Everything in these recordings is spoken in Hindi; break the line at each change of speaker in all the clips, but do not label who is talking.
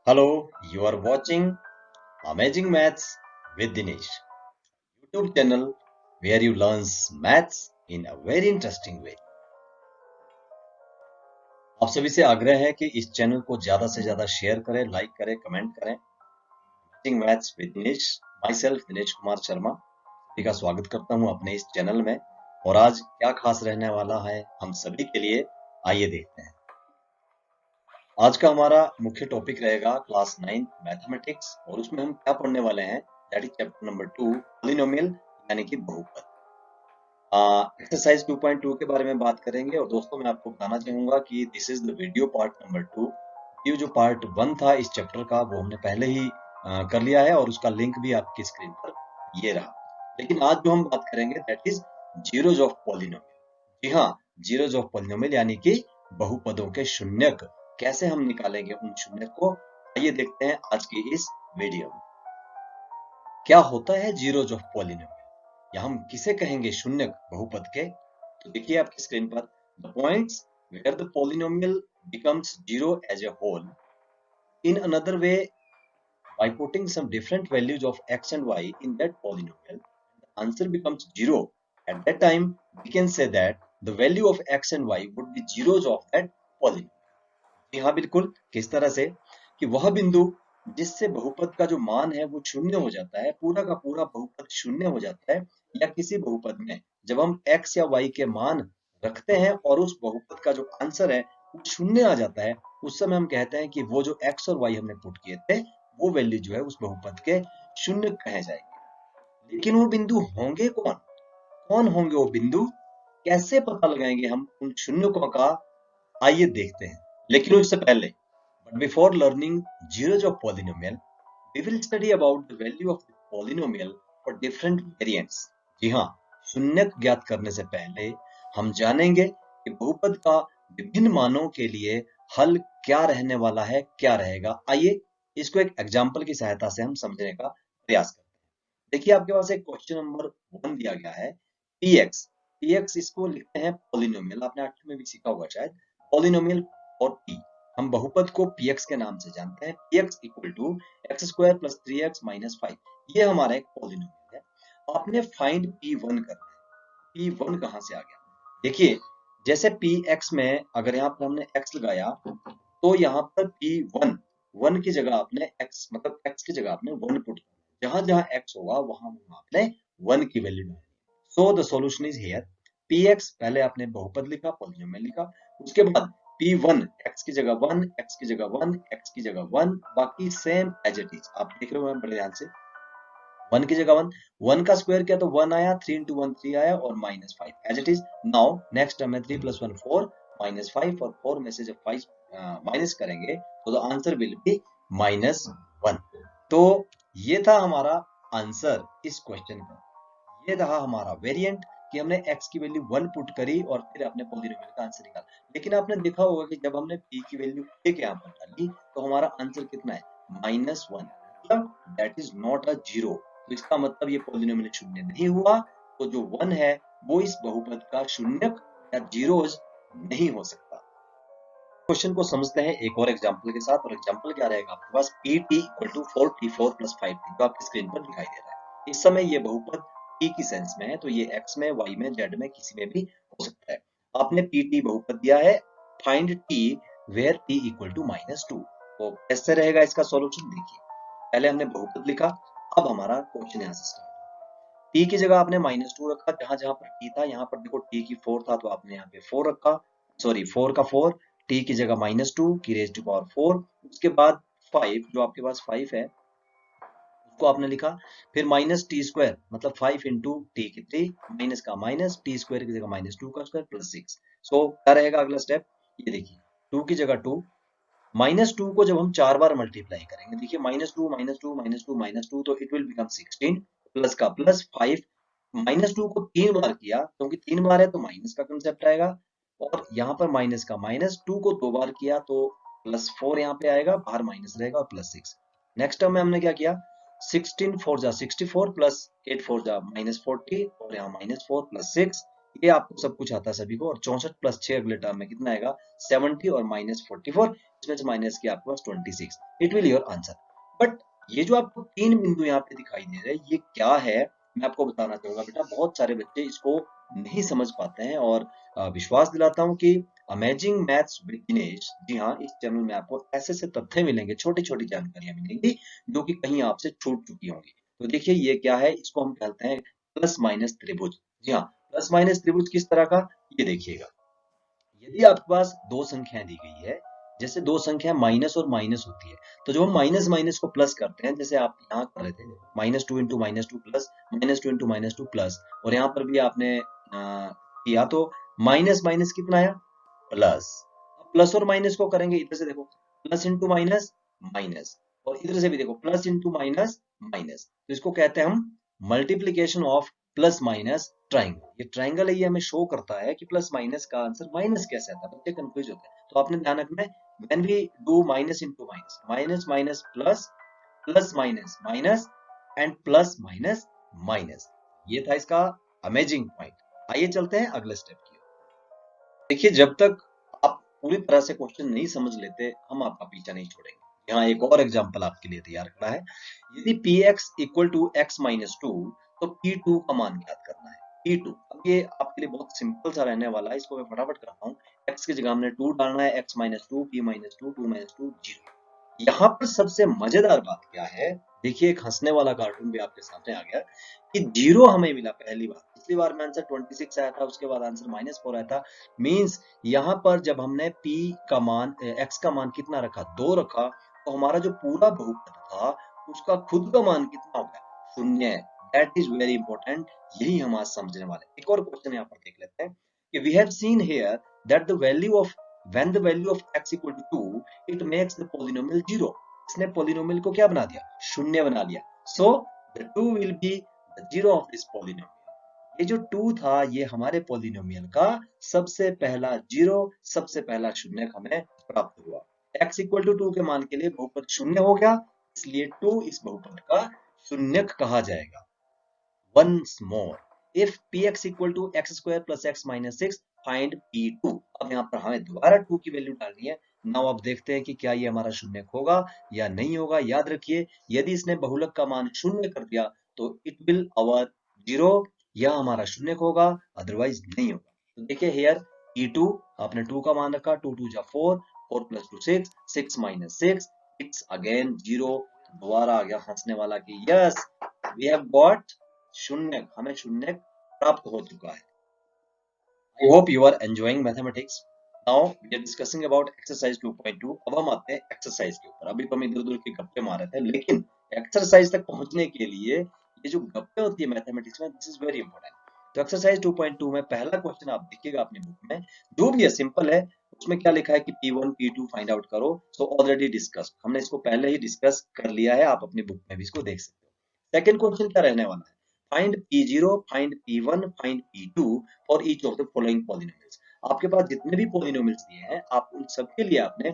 Hello, you are watching Amazing Maths with Dinesh, YouTube channel where you learn maths in a very interesting way. आप सभी से आग्रह है कि इस चैनल को ज्यादा से ज्यादा शेयर करें, लाइक करें, कमेंट करें। Amazing maths with Dinesh, my self Dinesh Kumar Sharma सभी का स्वागत करता हूं अपने इस चैनल में। और आज क्या खास रहने वाला है हम सभी के लिए, आइए देखते हैं। आज का हमारा मुख्य टॉपिक रहेगा क्लास 9 मैथमेटिक्स, और उसमें हम क्या पढ़ने वाले हैं, that is chapter number 2 polynomial यानी कि बहुपद। एक्सरसाइज 2.2 के बारे में बात करेंगे। और दोस्तों मैं आपको बताना चाहूंगा कि this is the video part number 2। ये जो पार्ट 1 था इस चैप्टर का वो हमने पहले ही कर लिया है, और उसका लिंक भी आपकी स्क्रीन पर ये रहा। लेकिन आज जो हम बात करेंगे that is zeros of polynomial. जी हाँ, जीरोज ऑफ पॉलिनोमियल यानी कि बहुपदों के शून्यक कैसे हम निकालेंगे उन शून्यक को, आइए देखते हैं आज की इस वीडियो में। क्या होता है जीरोज ऑफ पॉलिनोमियल, या हम किसे कहेंगे शून्यक बहुपद के। तो देखिए आपकी स्क्रीन पर the points where the polynomial becomes zero as a whole. In another way, by putting some different values of x and y in that polynomial, the answer becomes zero. At that time, we can say that the value of x and y would be zeros of that polynomial. जी हाँ, बिल्कुल। किस तरह से कि वह बिंदु जिससे बहुपद का जो मान है वो शून्य हो जाता है, पूरा का पूरा बहुपद शून्य हो जाता है, या किसी बहुपद में जब हम x या y के मान रखते हैं और उस बहुपद का जो आंसर है वो शून्य आ जाता है, उस समय हम कहते हैं कि वो जो x और y हमने पुट किए थे वो वैल्यू जो है उस बहुपद के शून्य कहे जाएंगे। लेकिन वो बिंदु होंगे कौन, कौन होंगे वो बिंदु, कैसे पता लगाएंगे हम उन शून्यों का, आइए देखते हैं। लेकिन उससे पहले, but before learning zeros of polynomial, we will study about the value of the polynomial for different variants. जी हाँ, शून्यक ज्ञात करने से पहले हम जानेंगे कि बहुपद का विभिन्न मानों के लिए हल क्या रहने वाला है, क्या रहेगा। आइए इसको एक एग्जाम्पल की सहायता से हम समझने का प्रयास करते हैं। देखिए आपके पास एक क्वेश्चन नंबर 1 दिया गया है, px। px इसको लिखते हैं पॉलिनोमियल, आपने 8वीं में भी सीखा होगा शायद, पॉलिनोमियल और p। हम बहुपद को px के नाम से जानते हैं। px equal to x square plus 3x minus 5, ये हमारा एक पॉलिनोमियल है। आपने फाइंड p1 करना है। p1 कहाँ से आ गया, देखिए जैसे px में अगर यहाँ पर हमने x लगाया तो यहाँ पर p1 1 की जगह आपने x, मतलब x की जगह आपने 1 पुट करना, जहां जहां x होगा वहां वहां आपने 1 की वैल्यू डालनी। So the solution is here, px पहले आपने बहुपद लिखा, पॉलिनोमियल लिखा, उसके बाद p1 x की जगह 1, x की जगह 1, x की जगह 1, बाकी सेम एज इट इज। आप देख रहे हो बड़े ध्यान से, 1 की जगह 1, 1 का स्क्वायर किया तो 1 आया, 3 into 1 3 आया, और minus 5 as it is. Now next term है 3 + 1 4 माइनस 5, और 4 में से जब 5 माइनस करेंगे तो द आंसर विल बी -1। तो ये था हमारा आंसर इस क्वेश्चन का। ये रहा हमारा वेरिएंट कि हमने x की वैल्यू 1 पुट करी और फिर अपने पॉलिनोमियल का आंसर निकाला। लेकिन आपने देखा होगा कि जब हमने p की वैल्यू 1 यहाँ पर डाली तो हमारा आंसर कितना है, -1, मतलब that is not a zero. तो इसका मतलब ये पॉलिनोमियल शून्य नहीं हुआ, तो जो 1 है वो इस बहुपद का शून्यक या जीरोज नहीं हो सकता। क्वेश्चन को समझते हैं एक और एग्जांपल के साथ। और एग्जांपल क्या रहेगा आपके पास, pt equal to 4t4 + 5t, जो आपकी स्क्रीन पर दिखाई दे रहा है। इस समय ये बहुपद t की सेंस में है, तो ये x में, y में, z में किसी में भी हो सकता है। आपने pt बहुपद दिया है, find t where t equal to -2। तो कैसे रहेगा इसका सॉल्यूशन, देखिए पहले हमने बहुपद लिखा, अब हमारा क्वेश्चन यहाँ से स्टार्ट। t की जगह आपने -2 रखा, जहां जहां पर t था, यहाँ पर देखो t की 4 था तो आपने यहाँ पे 4 रखा, सॉरी 4 का 4, t की जगह -2 की रेज़ टू पावर 4, उसके बाद 5, जो आपके पास 5 है उसको आपने लिखा, फिर -t², मतलब 5 इंटू टी की 3, माइनस का माइनस, t² की जगह -2 का स्क्वायर प्लस 6। सो क्या रहेगा अगला स्टेप, ये देखिए 2 की जगह 2, -2 को जब हम 4 बार मल्टीप्लाई करेंगे, देखिए -2 -2 -2 -2, तो इट विल बिकम 16, प्लस का प्लस 5, -2 को 3 बार किया, क्योंकि 3 बार है तो माइनस का कंसेप्ट आएगा, और यहाँ पर माइनस का माइनस, 2 को 2 बार किया तो +4 यहाँ पे आएगा, बाहर माइनस रहेगा, और +6। नेक्स्ट टर्म में हमने क्या किया, 16 4 जा 64 प्लस 8 4 जा -40, और यहाँ -4 प्लस 6, ये आपको सब कुछ आता है सभी को। और 64 प्लस 6 अगले टर्म में कितना आएगा 70 और माइनस 44, इसमें से माइनस किया आपके पास 26। It will your answer. But ये जो आपको 3 बिंदु यहाँ पे दिखाई दे रहे हैं ये क्या है, मैं आपको बताना चाहूंगा बेटा। बहुत सारे बच्चे इसको नहीं समझ पाते हैं, और विश्वास दिलाता हूँ कि अमेजिंग मैथ्स विद दिनेश, जी हाँ, इस चैनल में आपको ऐसे ऐसे तथ्य मिलेंगे, छोटी छोटी जानकारियां मिलेंगी जो कि कहीं आपसे छूट चुकी होंगी। तो देखिए ये क्या है, इसको हम कहते हैं प्लस माइनस त्रिभुज। जी हाँ, प्लस माइनस त्रिभुज किस तरह का, ये देखिएगा। यदि आपके पास दो संख्याएं दी गई है, जैसे दो संख्या माइनस और माइनस होती है, तो जब हम माइनस माइनस को प्लस करते हैं, जैसे आप यहाँ कर रहे थे -2 इंटू -2 प्लस -2 इंटू -2 प्लस, और यहाँ पर भी आपने किया तो माइनस माइनस कितना आया प्लस। अब प्लस और माइनस को करेंगे, इधर से देखो प्लस इंटू माइनस माइनस, और इधर से भी देखो प्लस इंटू माइनस माइनस, तो इसको कहते हैं हम multiplication of plus minus triangle. ये ट्राइंगल है, ये हमें शो करता है कि प्लस माइनस का आंसर माइनस कैसे आता है, बच्चे कंफ्यूज होते हैं। तो आपने ध्यान रखना है, when we do minus into minus, minus minus plus, plus minus minus, and plus minus minus. ये था इसका अमेजिंग पॉइंट। आइए चलते हैं अगले स्टेप की ओर। देखिए जब तक आप पूरी तरह से क्वेश्चन नहीं समझ लेते, हम आपका पीछा नहीं छोड़ेंगे। यहाँ एक और एग्जांपल आपके लिए तैयार करा है। यदि px equal to x minus 2, तो p2 का मान ज्ञात करना है। p2, अब ये आपके लिए बहुत सिंपल सा रहने वाला है, इसको मैं फटाफट करता हूँ। x की जगह हमने 2 डालना है, x minus 2, p minus 2, 2 minus 2, 0। यहाँ पर सबसे मजेदार बात क्या है, देखिए एक हंसने वाला कार्टून भी आपके सामने आ गया कि 0 हमें मिला पहली बार। पिछली बार में आंसर 26 आया था, उसके बाद आंसर -4 आया था। मींस यहाँ पर जब हमने p का मान x का मान कितना रखा, 2 रखा, तो हमारा जो पूरा बहुपद था उसका खुद का मान कितना हो गया, 0। दैट इज वेरी इंपॉर्टेंट, यही हम आज समझने वाले हैं। एक और क्वेश्चन यहाँ पर देख लेते हैं कि we have seen here that the value of when the value of x equal to 2, it makes the polynomial 0। इसने polynomial को क्या बना दिया, शून्य बना दिया। So the 2 will be the 0 of this polynomial। ये जो 2 था ये हमारे polynomial का सबसे पहला 0, सबसे पहला शून्य हमें प्राप्त हुआ। x equal to 2 के मान के लिए बहुपद शून्य हो गया, इसलिए 2 इस बहुपद का शून्यक कहा जाएगा। once more, if px equal to x square plus x minus 6, find p2। अब यहाँ पर हमें दोबारा 2 की वैल्यू डालनी है। नाउ अब देखते हैं कि क्या ये हमारा शून्य होगा या नहीं होगा। याद रखिए यदि इसने बहुलक का मान शून्य कर दिया तो इट विल आवर 0, या हमारा शून्य होगा, अदरवाइज नहीं होगा। तो देखिए हियर p2 आपने 2 का मान रखा, 2 2 जा 4, 4 प्लस 2 6, 6 माइनस 6, इट्स अगेन 0। दोबारा आ गया हंसने वाला कि यस वी हैव गॉट शून्य, हमें शून्य प्राप्त हो चुका है। I hope you are enjoying mathematics. Now we are discussing about exercise 2.2। अब हम आते हैं एक्सरसाइज के ऊपर। अभी तो हम इधर उधर के गप्पे मार रहे थे, लेकिन एक्सरसाइज तक पहुंचने के लिए ये जो गप्पे होती है मैथमेटिक्स में, दिस इज वेरी इंपॉर्टेंट। तो एक्सरसाइज 2.2 में पहला क्वेश्चन आप देखिएगा अपनी बुक में, जो भी है सिंपल है। उसमें क्या लिखा है कि P1 P2 फाइंड आउट करो। सो ऑलरेडी डिस्कस, हमने इसको पहले ही डिस्कस कर लिया है, आप अपनी बुक में भी इसको देख सकते हो। सेकंड क्वेश्चन क्या रहने वाला है, find P0, find P1, find P2 for each of the following polynomials. आपके पास जितने भी पॉलिनोमियल्स दिए हैं, आप उन सबके लिए आपने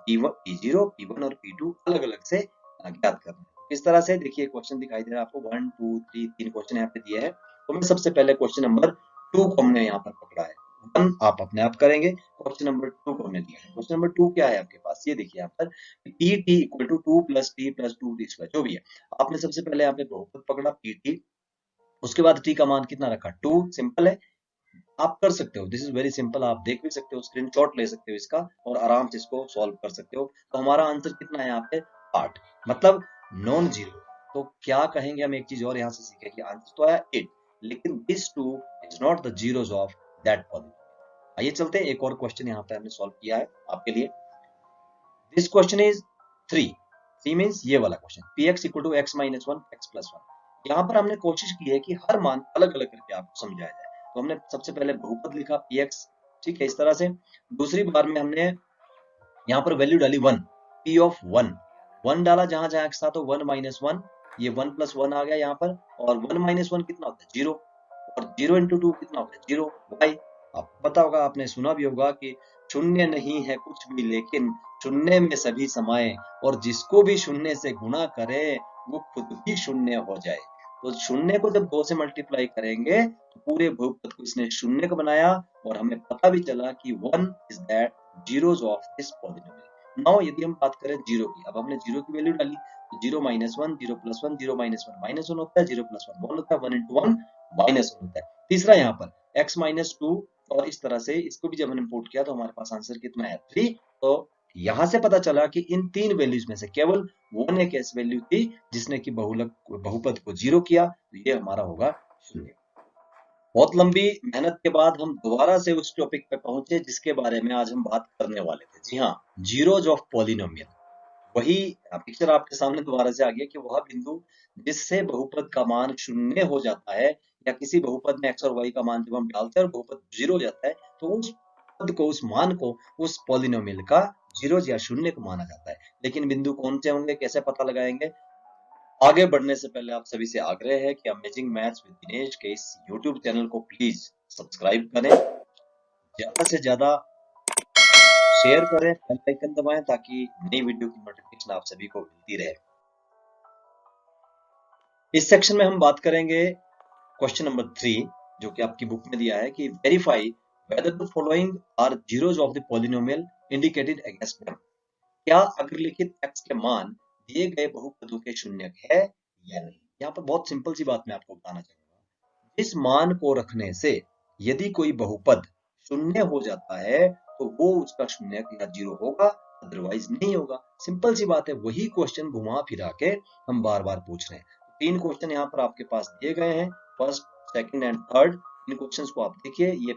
P1, P0, P1 और P2 अलग अलग से ज्ञात करना है। इस तरह से देखिए क्वेश्चन दिखाई दे रहा है आपको, 1 2 3 3 क्वेश्चन यहाँ पे दिए हैं। तो मैं सबसे पहले क्वेश्चन नंबर 2 को हमने यहाँ पर पकड़ा है। 1 आप अपने आप करेंगे, क्वेश्चन नंबर 2 को हमने दिया है। क्वेश्चन नंबर 2 क्या है आपके पास, ये देखिए यहाँ पर pt equal to 2 plus t plus 2 t square, जो भी है। आपने सबसे पहले यहाँ पे बहुपद पकड़ा pt, उसके बाद t का मान कितना रखा, 2। सिंपल है, आप कर सकते हो, दिस इज वेरी सिंपल। आप देख भी सकते हो, स्क्रीनशॉट ले सकते हो इसका और आराम से इसको सॉल्व कर सकते हो। तो हमारा आंसर कितना है यहाँ पे 8, मतलब नॉन जीरो। तो क्या कहेंगे हम, एक चीज और यहाँ से सीखे कि आंसर तो आया 8, लेकिन this 2 is not the zeros of that polynomial. आइए चलते हैं, एक और क्वेश्चन यहाँ पे हमने सॉल्व किया है आपके लिए। दिस क्वेश्चन इज 3 मीन्स ये वाला question, px equal to x minus 1 x plus 1। यहाँ पर हमने कोशिश की है कि हर मान अलग अलग करके आपको समझाया जाए। तो हमने सबसे पहले बहुपद लिखा px, ठीक है, इस तरह से। दूसरी बार में हमने यहाँ पर वैल्यू डाली 1, p ऑफ 1 डाला, जहां जहां x था तो 1 माइनस 1, ये 1 प्लस 1 आ गया यहाँ पर, और 1 माइनस 1 कितना होता है 0, और 0 इंटू 2 कितना होता है 0। वाई, आप पता होगा, आपने सुना भी होगा कि शून्य नहीं है कुछ भी, लेकिन शून्य में सभी समाये, और जिसको भी शून्य से गुणा करे वो खुद ही शून्य हो जाए। तो शून्य को जब 2 से मल्टीप्लाई करेंगे तो पूरे बहुपद को इसने शून्य का बनाया और हमें पता भी चला कि 1 is that zeros of this polynomial. Now यदि हम बात करें जीरो की, अब हमने जीरो की वैल्यू डाली तो 0 -1, 0 + 1, 0 -1 -1 होता है, 0 + 1 1 होता है, 1 × 1 -1 होता है। तीसरा यहाँ पर x - 2 और इस तरह से इसको भी जब हमने पुट किया तो हमारे पास आंसर कितना है 3। तो यहां से पता चला कि इन तीन वैल्यूज में से केवल 1 एक ऐसी वैल्यू थी जिसने कि बहुपद को 0 किया, तो ये हमारा होगा 0। बहुत लंबी मेहनत के बाद हम दोबारा से उस टॉपिक पे पहुंचे जिसके बारे में आज हम बात करने वाले थे। जी हाँ, जीरोज ऑफ पॉलिनोमियल। वही पिक्चर आपके सामने दोबारा से आ गया कि वह बिंदु जिससे बहुपद का मान शून्य हो जाता है, या किसी बहुपद में x और y का मान जब हम डालते हैं और बहुपद 0 हो जाता है, तो उस पद को, उस मान को, उस पॉलिनोमियल का जीरोज या शून्य को माना जाता है। लेकिन बिंदु कौन से होंगे, कैसे पता लगाएंगे? आगे बढ़ने से पहले आप सभी से आग्रह है कि अमेजिंग मैथ्स विद दिनेश के इस यूट्यूब चैनल को प्लीज सब्सक्राइब करें, ज्यादा से ज्यादा शेयर करें, बेल आइकन दबाएं ताकि नई वीडियो की नोटिफिकेशन आप सभी को मिलती रहे। इस सेक्शन में हम बात करेंगे क्वेश्चन नंबर 3, जो कि आपकी बुक में दिया है कि verify whether the following are zeros of the polynomial indicated against them. क्या अग्रलिखित x के मान दिए गए बहुपदों के शून्यक है या नहीं? यहाँ पर बहुत सिंपल सी बात मैं आपको बताना चाहूंगा। इस मान को रखने से यदि कोई बहुपद शून्य हो जाता है तो वो उसका शून्यक या 0 होगा, अदरवाइज नहीं होगा। सिंपल सी बात है, वही क्वेश्चन घुमा फिरा के हम बार बार पूछ रहे हैं। 3 क्वेश्चन यहाँ पर आपके पास दिए गए हैं, first, second and third. In questions को आप देखिए, ये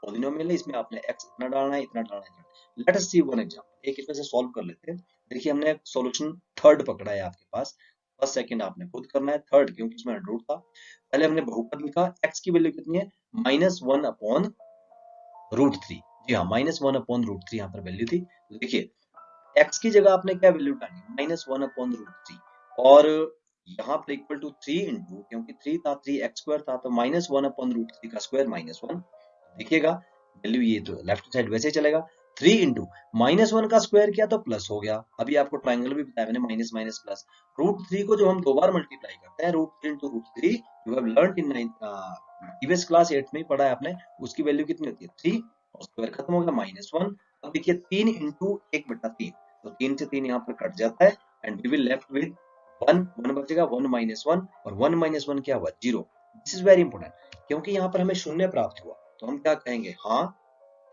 पॉलिनोमियल है, इसमें आपने x इतना डालना है, इतना डालना है। लेट अस सी वन एग्जांपल, एक इसमें से सॉल्व कर लेते हैं। देखिए हमने सॉल्यूशन थर्ड पकड़ा है आपके पास, फर्स्ट सेकंड आपने खुद करना है, थर्ड क्योंकि इसमें रूट था। पहले हमने बहुपद लिखा, x की वैल्यू कितनी है -1/√3। जी हाँ, -1/√3 यहाँ पर वैल्यू थी। तो देखिए x की जगह आपने क्या वैल्यू डाली, -1/√3, और यहाँ पर इक्वल टू 3 इंटू, क्योंकि 3 था, 3x² था, तो -1/√3 का स्क्वायर -1। देखिएगा वैल्यू ये तो लेफ्ट साइड वैसे चलेगा, 3 इंटू -1 का स्क्वायर किया तो प्लस हो गया। अभी आपको ट्रायंगल भी बताया मैंने, माइनस माइनस प्लस। √3 को जो हम दो बार मल्टीप्लाई करते हैं, √3 into √3, you have learned in previous class 8 में ही पढ़ा है आपने, उसकी वैल्यू कितनी होती है 3, और स्क्वायर खत्म हो गया -1। अब देखिए 3 इंटू 1/3, तो 3 से 3 यहाँ पर कट जाता है, and we will left with 1 बचेगा, 1 -1, और 1 - 1 क्या हुआ 0। दिस इज वेरी इंपॉर्टेंट, क्योंकि यहाँ पर हमें शून्य प्राप्त हुआ, तो हम क्या कहेंगे, हाँ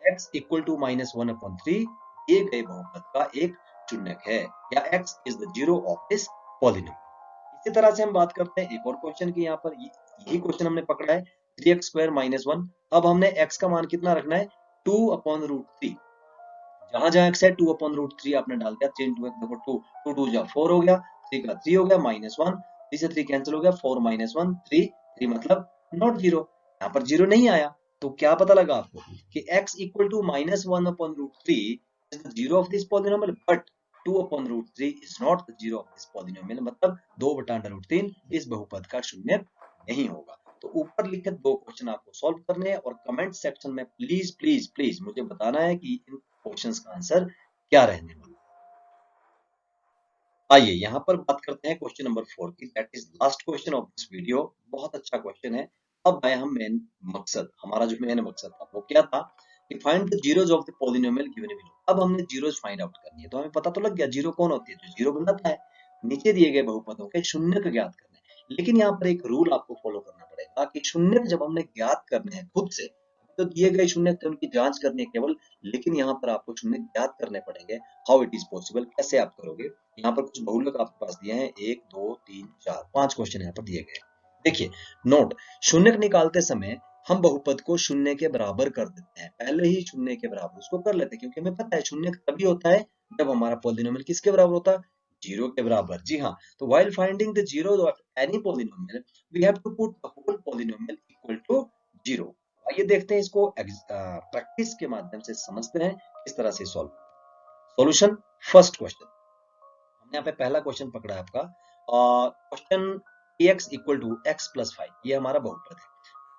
x इक्वल टू -1/3 दिए गए बहुपद का एक शून्यक है, या x is the zero of this polynomial. इसी तरह से हम बात करते हैं एक और क्वेश्चन की, यहाँ पर यही क्वेश्चन हमने पकड़ा है 3x² -1। अब हमने x का मान कितना रखना है 2/√3। जहां जहां x है 2/√3 आपने डाल दिया, 3 × 2 देखो 2 2 जा 4 हो गया, 3 का 3 हो गया -1, 3 से 3 कैंसिल हो गया, 4 - 1 3, 3 मतलब नॉट 0। यहाँ पर 0 नहीं आया, तो क्या पता लगा आपको कि x equal to -1/√3 is the zero of this polynomial, but 2/√3 is not the zero of this polynomial, मतलब 2/√3 इस बहुपद का शून्य नहीं होगा। तो ऊपर लिखे दो क्वेश्चन आपको सॉल्व करने हैं, और कमेंट सेक्शन में प्लीज प्लीज प्लीज मुझे बताना है कि इन क्वेश्चंस का आंसर क्या रहने वाला। आइए यहाँ पर बात करते हैं क्वेश्चन नंबर 4 की, that is last question of this video. बहुत अच्छा क्वेश्चन है। अब आए हम मेन मकसद, हमारा जो मेन मकसद था वो क्या था कि find the zeros of the polynomial given below. अब हमने जीरोज फाइंड आउट करनी है, तो हमें पता तो लग गया जीरो कौन होती है, जो जीरो बनाता है। नीचे दिए गए बहुपदों के शून्यक ज्ञात करने हैं। लेकिन यहाँ पर एक रूल आपको फॉलो करना पड़ेगा कि शून्यक जब हमने ज्ञात करने हैं खुद से, तो दिए गए शून्यक थे उनकी जांच करनी है केवल, लेकिन यहाँ पर आपको शून्यक ज्ञात करने पड़ेंगे। हाउ इट इज पॉसिबल, कैसे आप करोगे? यहाँ पर कुछ बहुलक आपके पास दिए हैं, 1 2 3 4 5 क्वेश्चन यहाँ पर दिए गए। देखिए नोट, शून्यक निकालते समय हम बहुपद को शून्य के बराबर कर देते हैं, पहले ही शून्य के बराबर उसको कर लेते हैं, क्योंकि हमें पता है शून्यक तभी होता है जब हमारा पॉलिनोमियल किसके बराबर होता है, 0 के बराबर। जी हाँ, तो while finding the zero of any polynomial we have to put the whole polynomial equal to 0। आइए देखते हैं इसको प्रैक्टिस के माध्यम से समझते हैं किस तरह से सॉल्व। सॉल्यूशन, फर्स्ट क्वेश्चन हमने यहाँ पे पहला क्वेश्चन पकड़ा है आपका, question px equal to x + 5, ये हमारा बहुपद है।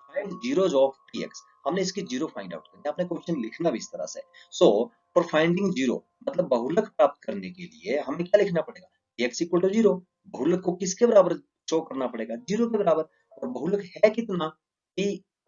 फाइंड जीरोज ऑफ px, हमने इसकी जीरो फाइंड आउट करनी है। आपने क्वेश्चन लिखना भी इस तरह से। सो फॉर फाइंडिंग जीरो, मतलब बहुलक प्राप्त करने के लिए हमें क्या लिखना पड़ेगा, px इक्वल टू 0। बहुलक को किसके बराबर शो करना पड़ेगा 0 के बराबर। और बहुलक है कितना, p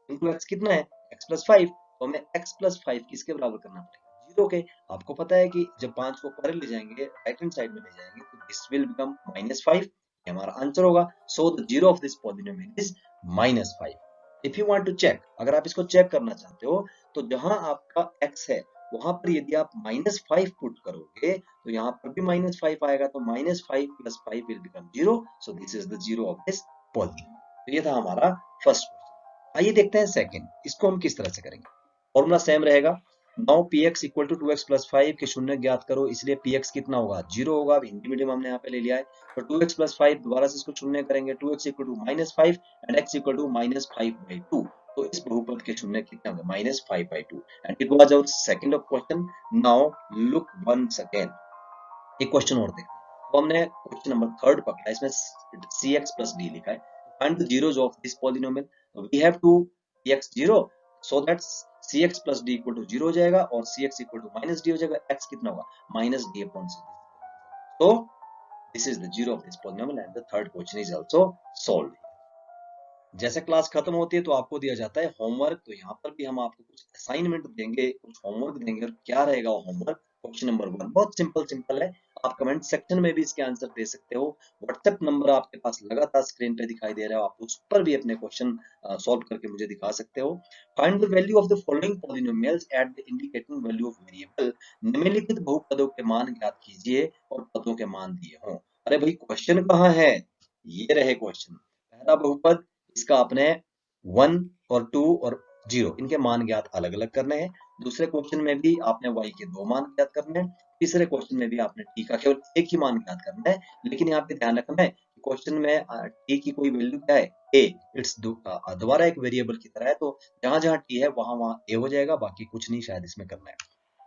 इंटू x कितना है, x प्लस 5, तो हमें x प्लस 5 किसके बराबर करना पड़ेगा, 0 के। आपको पता है कि जब 5 को परे ले जाएंगे, राइट हैंड साइड में ले जाएंगे, तो दिस विल बिकम -5, ये हमारा आंसर होगा। So the zero of this polynomial is -5। If you want to check, अगर आप इसको चेक करना चाहते हो, तो जहां आपका x है वहां पर यदि आप -5 पुट करोगे तो यहाँ पर भी -5 आएगा, तो -5 plus 5 will become 0। So this is the zero of this polynomial. तो ये था हमारा फर्स्ट क्वेश्चन। आइए देखते हैं सेकंड, इसको हम किस तरह से करेंगे। फॉर्मूला सेम रहेगा। Now px equal to 2x plus 5 के शून्य ज्ञात करो, इसलिए px कितना होगा, 0 होगा। अब हिंदी मीडियम हमने यहाँ पे ले लिया है, तो 2x प्लस 5 दोबारा से इसको शून्य करेंगे, 2x equal to -5 and x equal to -5/2। तो इस बहुपद के शून्य कितने होंगे, -5/2। And it was our second question. Now look once again, एक क्वेश्चन और देखते हैं। तो हमने क्वेश्चन नंबर थर्ड पकड़ा, इसमें cx प्लस d लिखा है। Find the zeros of this polynomial. We have to px 0, so that cx plus d equal to 0 हो जाएगा और cx इक्वल टू -d हो जाएगा। x कितना होगा, -d/c। तो this is the zero of this polynomial and the third question is also solved. जैसे क्लास खत्म होती है तो आपको दिया जाता है होमवर्क। तो यहाँ पर भी हम आपको कुछ असाइनमेंट देंगे, कुछ होमवर्क देंगे। और क्या रहेगा होमवर्क, क्वेश्चन नंबर 1 बहुत सिंपल है। आप कमेंट सेक्शन में भी इसके आंसर दे सकते हो। व्हाट्सएप नंबर आपके पास लगातार स्क्रीन पे दिखाई दे रहा है, आप उस पर भी अपने क्वेश्चन सॉल्व करके मुझे दिखा सकते हो। Find the value of the following polynomials at the indicating value of variable. निम्नलिखित बहुपदों के मान ज्ञात कीजिए और पदों के मान दिए हों। अरे भाई क्वेश्चन कहाँ है, ये रहे क्वेश्चन। पहला बहुपद, इसका आपने 1 और 2 और 0 इनके मान ज्ञात अलग अलग करने हैं। दूसरे क्वेश्चन में भी आपने y के 2 मान ज्ञात करने हैं। तीसरे क्वेश्चन में भी आपने t का केवल एक ही मान ज्ञात करना है। लेकिन यहाँ पे ध्यान रखना है कि क्वेश्चन में t की कोई वैल्यू क्या है, a। इट्स दोबारा एक वेरिएबल की तरह है, तो जहां जहां t है वहां वहां a हो जाएगा, बाकी कुछ नहीं शायद इसमें करना है।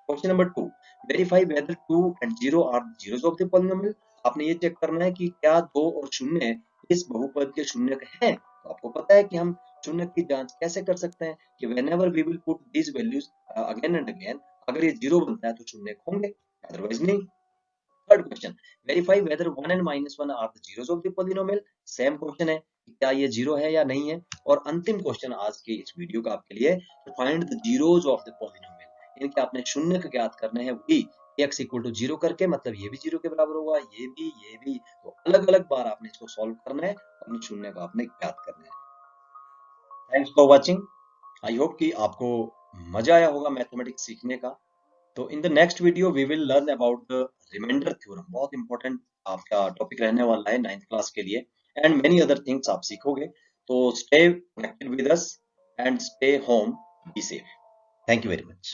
Question number 2, verify whether 2 and 0 are the zeros of the polynomial. आपने ये चेक करना है कि क्या 2 और 0 इस बहुपद के शून्यक हैं। तो आपको पता है कि हम शून्यक की जांच कैसे कर सकते हैं कि whenever we will put these values again and again, अगर ये 0 बनता है तो शून्यक होंगे, अदरवाइज नहीं। Third question, verify whether 1 and -1 are the zeros of the polynomial. Same question है कि क्या ये 0 है या नहीं है। और अंतिम क्वेश्चन आज के इस वीडियो का आपके लिए, तो find the zeros of the polynomial. इनके आपने शून्य ज्ञात करने हैं, वही x इक्वल टू 0 करके, मतलब ये भी 0 के बराबर होगा, ये भी। तो अलग अलग बार आपने इसको सॉल्व करना है और शून्य का आपने ज्ञात करना है। Thanks for watching. I hope कि आपको मजा आया होगा मैथमेटिक्स सीखने का। तो in the next video we will learn about the remainder theorem. बहुत इंपॉर्टेंट आपका टॉपिक रहने वाला है 9th क्लास के लिए, एंड मेनी अदर थिंग्स आप सीखोगे। तो stay connected with us and stay home, be safe. Thank you very much.